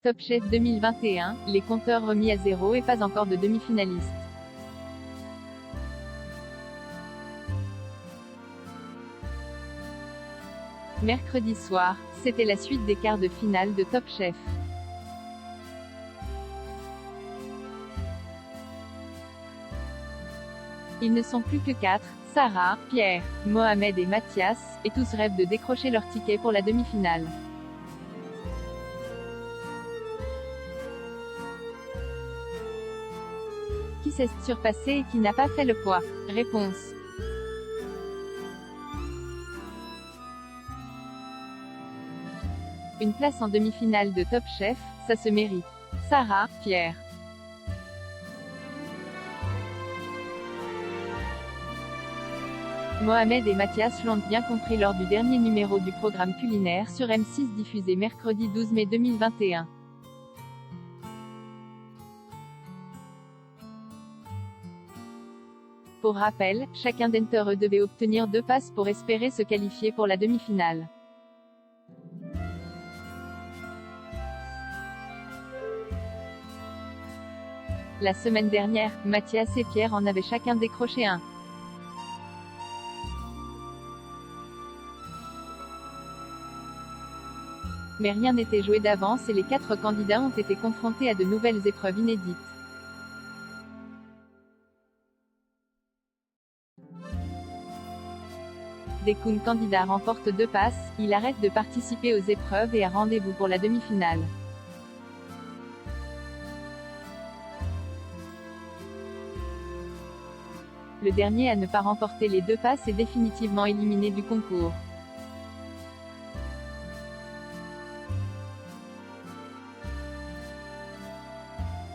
Top Chef 2021, les compteurs remis à zéro et pas encore de demi-finalistes. Mercredi soir, c'était la suite des quarts de finale de Top Chef. Ils ne sont plus que 4, Sarah, Pierre, Mohamed et Mathias, et tous rêvent de décrocher leur ticket pour la demi-finale. Qui s'est surpassé et qui n'a pas fait le poids? Réponse. Une place en demi-finale de Top Chef, ça se mérite. Sarah, Pierre. Mohamed et Mathias l'ont bien compris lors du dernier numéro du programme culinaire sur M6 diffusé mercredi 12 mai 2021. Pour rappel, chacun d'entre eux devait obtenir 2 passes pour espérer se qualifier pour la demi-finale. La semaine dernière, Mathias et Pierre en avaient chacun décroché un. Mais rien n'était joué d'avance et les 4 candidats ont été confrontés à de nouvelles épreuves inédites. Dès qu'un candidat remporte 2 passes, il arrête de participer aux épreuves et a rendez-vous pour la demi-finale. Le dernier à ne pas remporter les 2 passes est définitivement éliminé du concours.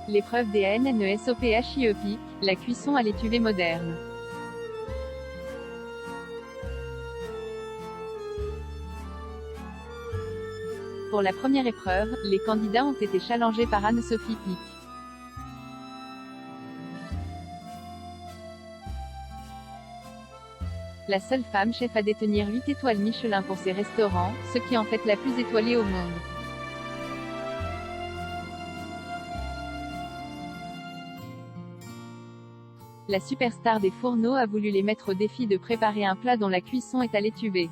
L'épreuve des NNESOPHIEPIC, la cuisson à l'étuvée moderne. Pour la première épreuve, les candidats ont été challengés par Anne-Sophie Pic. La seule femme chef à détenir 8 étoiles Michelin pour ses restaurants, ce qui en fait la plus étoilée au monde. La superstar des fourneaux a voulu les mettre au défi de préparer un plat dont la cuisson est à l'étuvée.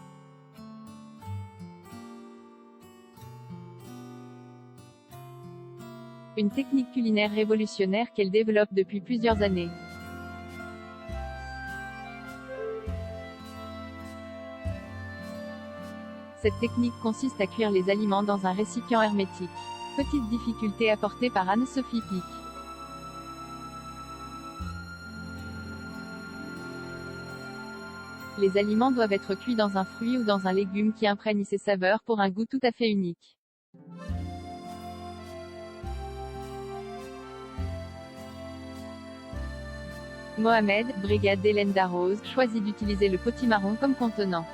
Une technique culinaire révolutionnaire qu'elle développe depuis plusieurs années. Cette technique consiste à cuire les aliments dans un récipient hermétique. Petite difficulté apportée par Anne-Sophie Pic. Les aliments doivent être cuits dans un fruit ou dans un légume qui imprègne ses saveurs pour un goût tout à fait unique. Mohamed, brigade d'Hélène Darroze, choisit d'utiliser le potimarron comme contenant.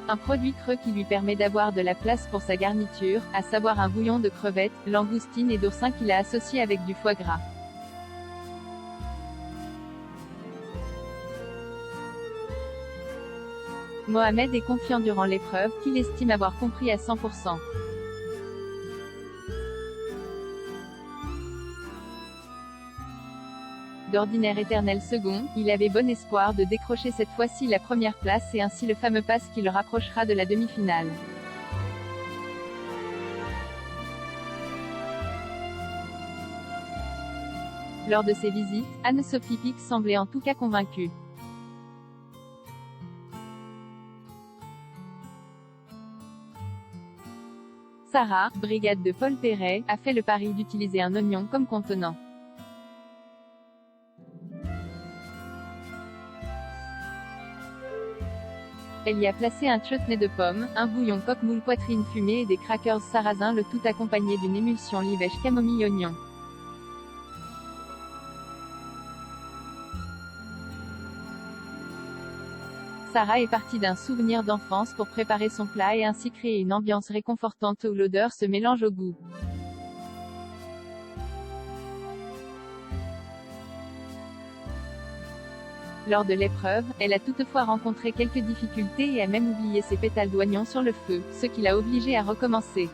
Un produit creux qui lui permet d'avoir de la place pour sa garniture, à savoir un bouillon de crevettes, langoustines et d'oursin qu'il a associé avec du foie gras. Mohamed est confiant durant l'épreuve, qu'il estime avoir compris à 100%. D'ordinaire éternel second, il avait bon espoir de décrocher cette fois-ci la première place et ainsi le fameux pass qui le rapprochera de la demi-finale. Lors de ses visites, Anne-Sophie Pic semblait en tout cas convaincue. Sarah, brigade de Paul Perret, a fait le pari d'utiliser un oignon comme contenant. Elle y a placé un chutney de pommes, un bouillon coq-moule poitrine fumée et des crackers sarrasin, le tout accompagné d'une émulsion livèche camomille oignon. Sarah est partie d'un souvenir d'enfance pour préparer son plat et ainsi créer une ambiance réconfortante où l'odeur se mélange au goût. Lors de l'épreuve, elle a toutefois rencontré quelques difficultés et a même oublié ses pétales d'oignon sur le feu, ce qui l'a obligée à recommencer.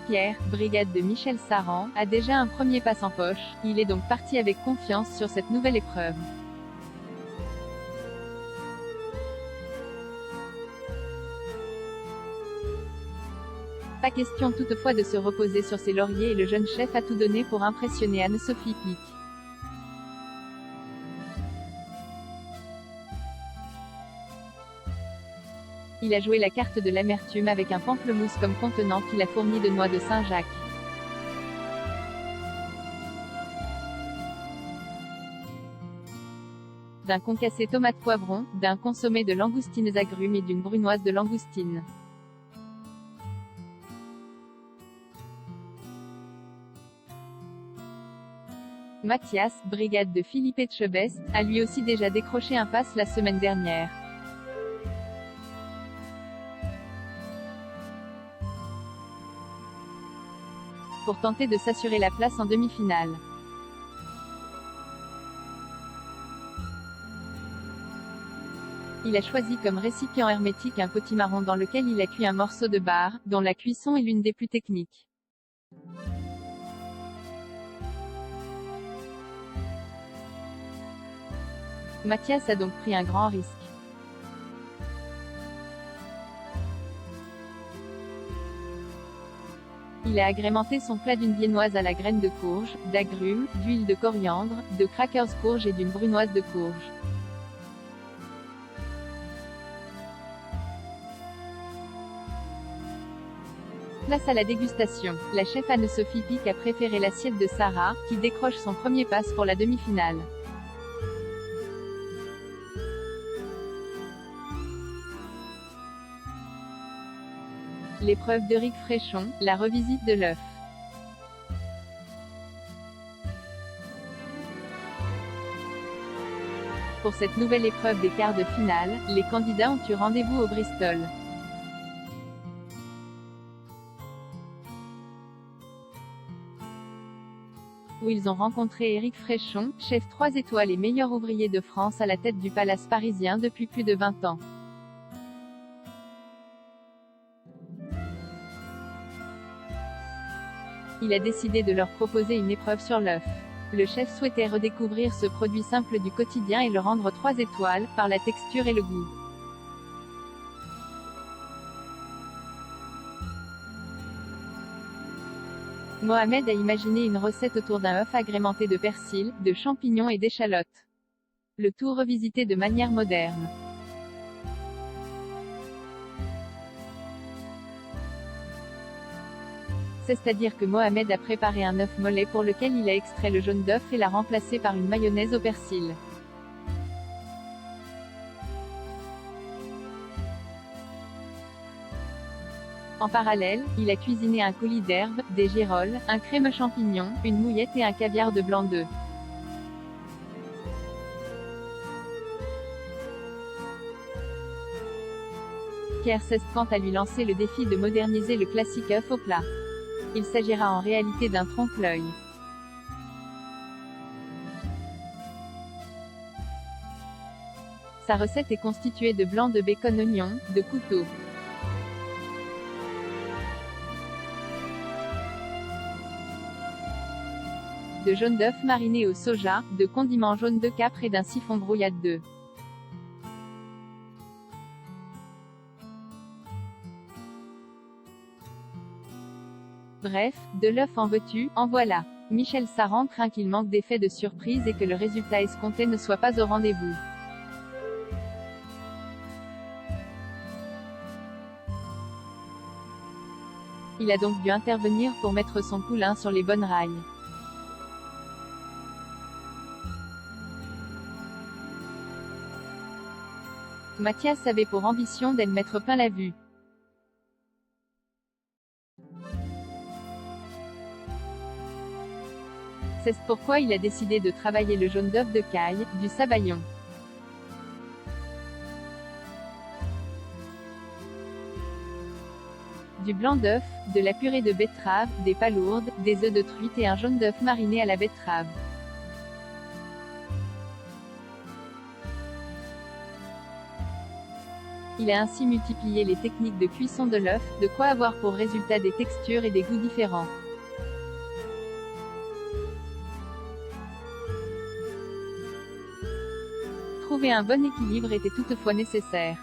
Pierre, brigade de Michel Saran, a déjà un premier pass en poche, il est donc parti avec confiance sur cette nouvelle épreuve. Pas question toutefois de se reposer sur ses lauriers et le jeune chef a tout donné pour impressionner Anne-Sophie Pic. Il a joué la carte de l'amertume avec un pamplemousse comme contenant qu'il a fourni de noix de Saint-Jacques. D'un concassé tomate poivron, d'un consommé de langoustines agrumes et d'une brunoise de langoustine. Mathias, brigade de Philippe Etchebest, a lui aussi déjà décroché un pass la semaine dernière. Pour tenter de s'assurer la place en demi-finale. Il a choisi comme récipient hermétique un potimarron dans lequel il a cuit un morceau de bar, dont la cuisson est l'une des plus techniques. Mathias a donc pris un grand risque. Il a agrémenté son plat d'une viennoise à la graine de courge, d'agrumes, d'huile de coriandre, de crackers courge et d'une brunoise de courge. Place à la dégustation. La chef Anne-Sophie Pic a préféré l'assiette de Sarah, qui décroche son premier pass pour la demi-finale. L'épreuve d'Éric Fréchon, la revisite de l'œuf. Pour cette nouvelle épreuve des quarts de finale, les candidats ont eu rendez-vous au Bristol. Où ils ont rencontré Éric Fréchon, chef 3 étoiles et meilleur ouvrier de France à la tête du palace parisien depuis plus de 20 ans. Il a décidé de leur proposer une épreuve sur l'œuf. Le chef souhaitait redécouvrir ce produit simple du quotidien et le rendre 3 étoiles, par la texture et le goût. Mohamed a imaginé une recette autour d'un œuf agrémenté de persil, de champignons et d'échalotes. Le tout revisité de manière moderne. C'est-à-dire que Mohamed a préparé un œuf mollet pour lequel il a extrait le jaune d'œuf et l'a remplacé par une mayonnaise au persil. En parallèle, il a cuisiné un coulis d'herbes, des girolles, un crème champignon, une mouillette et un caviar de blanc d'œuf. Pierre Ceste quant à lui lancé le défi de moderniser le classique œuf au plat. Il s'agira en réalité d'un trompe-l'œil. Sa recette est constituée de blanc de bacon oignon, de couteau, de jaune d'œuf mariné au soja, de condiments jaunes de capre et d'un siphon brouillade d'œufs. Bref, de l'œuf en veux-tu, en voilà. Michel Saran craint qu'il manque d'effet de surprise et que le résultat escompté ne soit pas au rendez-vous. Il a donc dû intervenir pour mettre son poulain sur les bonnes rails. Mathias avait pour ambition d'en mettre plein la vue. C'est pourquoi il a décidé de travailler le jaune d'œuf de caille, du sabayon, du blanc d'œuf, de la purée de betterave, des palourdes, des œufs de truite et un jaune d'œuf mariné à la betterave. Il a ainsi multiplié les techniques de cuisson de l'œuf, de quoi avoir pour résultat des textures et des goûts différents. Trouver un bon équilibre était toutefois nécessaire.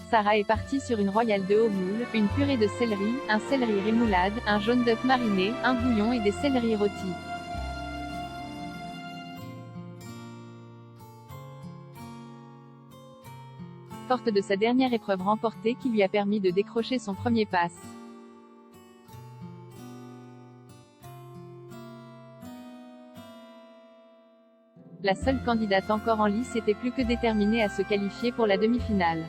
Sarah est partie sur une royale de haut moule, une purée de céleri, un céleri rémoulade, un jaune d'œuf mariné, un bouillon et des céleris rôtis. Forte de sa dernière épreuve remportée qui lui a permis de décrocher son premier pass. La seule candidate encore en lice était plus que déterminée à se qualifier pour la demi-finale.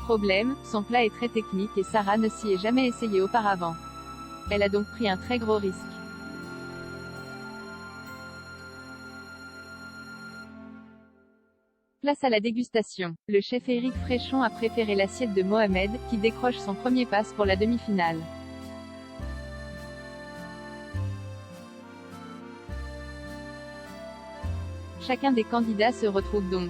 Problème, son plat est très technique et Sarah ne s'y est jamais essayée auparavant. Elle a donc pris un très gros risque. Place à la dégustation. Le chef Éric Fréchon a préféré l'assiette de Mohamed, qui décroche son premier pass pour la demi-finale. Chacun des candidats se retrouve donc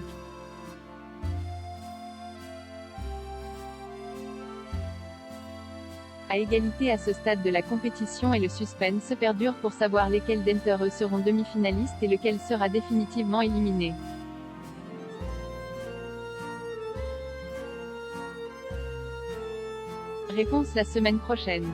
à égalité à ce stade de la compétition et le suspense perdure pour savoir lesquels d'entre eux seront demi-finalistes et lequel sera définitivement éliminé. Réponse la semaine prochaine.